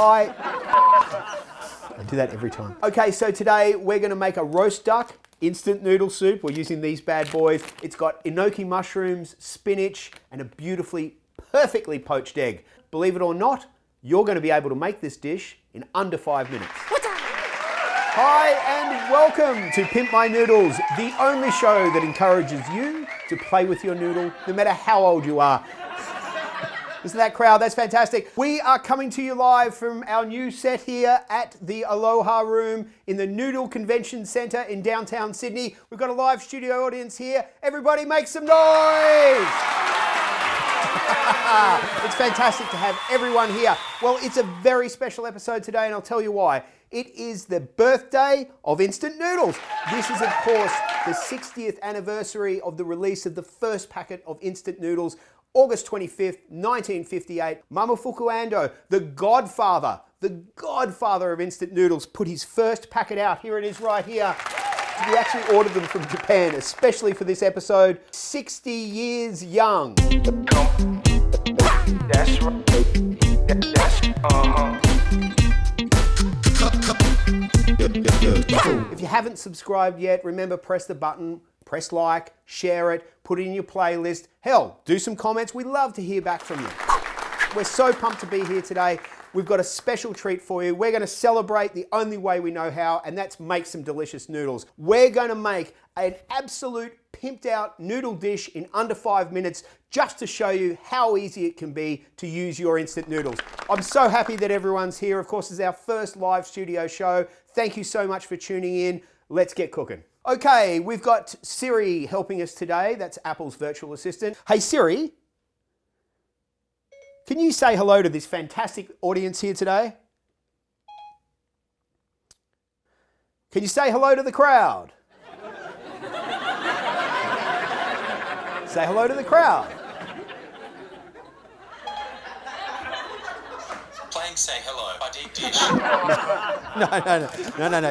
Hi. I do that every time. Okay, so today we're gonna make a roast duck instant noodle soup. We're using these bad boys. It's got enoki mushrooms, spinach, and a perfectly poached egg. Believe it or not, you're gonna be able to make this dish in under 5 minutes. Hi and welcome to Pimp My Noodles, the only show that encourages you to play with your noodle, no matter how old you are. Isn't that crowd? That's fantastic. We are coming to you live from our new set here at the Aloha Room in the Noodle Convention Centre in downtown Sydney. We've got a live studio audience here. Everybody make some noise! It's fantastic to have everyone here. Well, it's a very special episode today and I'll tell you why. It is the birthday of Instant Noodles. This is, of course, the 60th anniversary of the release of the first packet of Instant Noodles, August 25th, 1958. Momofuku Ando, the godfather of Instant Noodles, put his first packet out. Here it is right here. We actually ordered them from Japan, especially for this episode. 60 years young. That's right. If you haven't subscribed yet, remember, press the button, press like, share it, put it in your playlist. Hell, do some comments. We love to hear back from you. We're so pumped to be here today. We've got a special treat for you. We're going to celebrate the only way we know how, and that's make some delicious noodles. We're going to make an absolute pimped out noodle dish in under 5 minutes just to show you how easy it can be to use your instant noodles. I'm so happy that everyone's here. Of course, it's our first live studio show. Thank you so much for tuning in. Let's get cooking. Okay, we've got Siri helping us today. That's Apple's virtual assistant. Hey Siri, can you say hello to this fantastic audience here today? Can you say hello to the crowd? Say hello to the crowd. Playing say hello, I deep dish. No.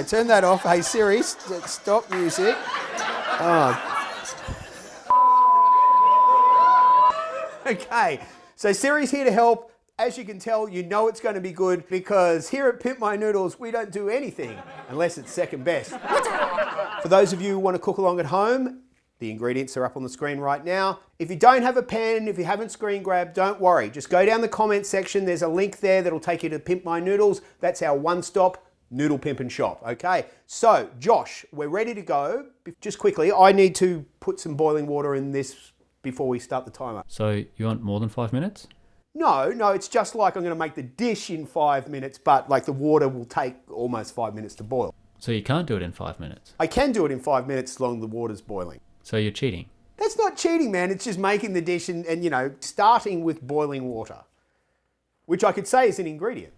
Turn that off. Hey Siri, stop music. Oh. Okay, so Siri's here to help. As you can tell, you know it's going to be good because here at Pimp My Noodles, we don't do anything unless it's second best. For those of you who want to cook along at home, the ingredients are up on the screen right now. If you don't have a pen, if you haven't screen grabbed, don't worry. Just go down the comment section. There's a link there that'll take you to Pimp My Noodles. That's our one-stop noodle pimp and shop, okay? So, Josh, we're ready to go. Just quickly, I need to put some boiling water in this before we start the timer. So, you want more than 5 minutes? No, it's just like I'm gonna make the dish in 5 minutes, but like the water will take almost 5 minutes to boil. So you can't do it in 5 minutes? I can do it in 5 minutes as long as the water's boiling. So you're cheating? That's not cheating, man. It's just making the dish and you know, starting with boiling water, which I could say is an ingredient.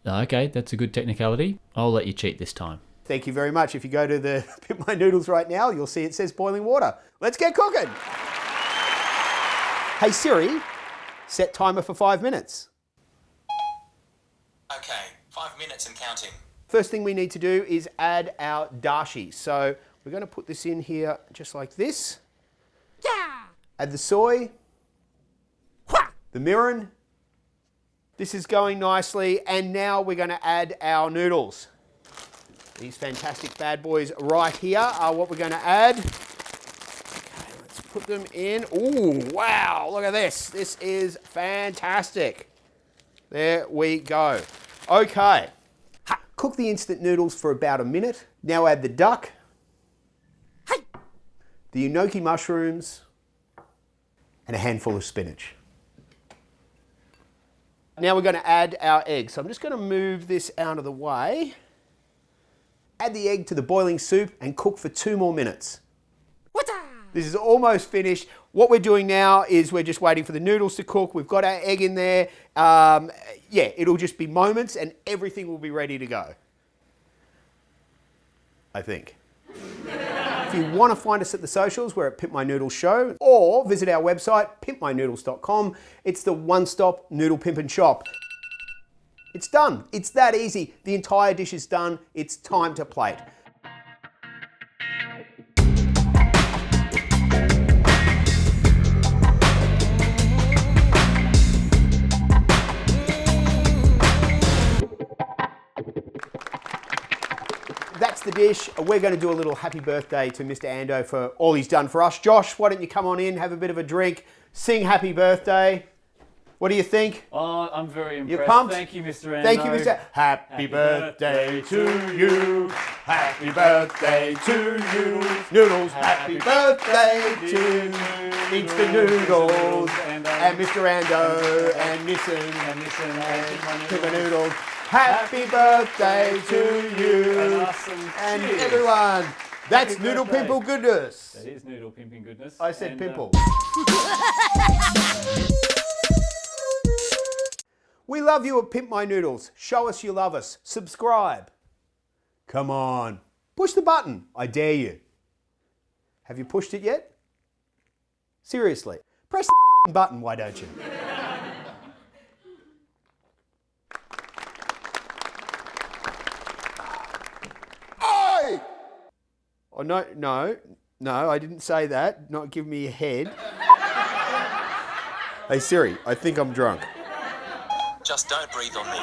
Okay, that's a good technicality. I'll let you cheat this time. Thank you very much. If you go to the Pimp My Noodles right now, you'll see it says boiling water. Let's get cooking. Hey Siri, set timer for 5 minutes. Okay, 5 minutes and counting. First thing we need to do is add our dashi. So we're going to put this in here just like this. Yeah. Add the soy. The mirin. This is going nicely. And now we're going to add our noodles. These fantastic bad boys right here are what we're going to add. Okay, let's put them in. Ooh, wow, look at this. This is fantastic. There we go. Okay. Cook the instant noodles for about a minute. Now add the duck, the enoki mushrooms, and a handful of spinach. Now we're going to add our egg. So I'm just going to move this out of the way. Add the egg to the boiling soup and cook for 2 more minutes. This is almost finished. What we're doing now is we're just waiting for the noodles to cook. We've got our egg in there. Yeah, it'll just be moments and everything will be ready to go. I think. If you want to find us at the socials, we're at Pimp My Noodles Show, or visit our website, pimpmynoodles.com. It's the one-stop noodle pimp and shop. It's done. It's that easy. The entire dish is done. It's time to plate. the dish. We're going to do a little happy birthday to Mr. Ando for all he's done for us. Josh, why don't you come on in, have a bit of a drink, sing happy birthday. What do you think? Oh, I'm very impressed. You pumped? Thank you, Mr. Ando. Thank you, Mr. Happy birthday to you. Happy birthday to you. Noodles, happy birthday to Instant Noodles. And Mr. Ando and Nissin and Chikin Noodles. Happy birthday to you. And everyone. That's Happy Noodle birthday. Pimple goodness. That is noodle pimping goodness. I said And, pimple. We love you at Pimp My Noodles. Show us you love us. Subscribe. Come on. Push the button. I dare you. Have you pushed it yet? Seriously. Press the f***ing button, why don't you? Oi! Oh, no, I didn't say that. Not give me a head. Hey Siri, I think I'm drunk. Just don't breathe on me.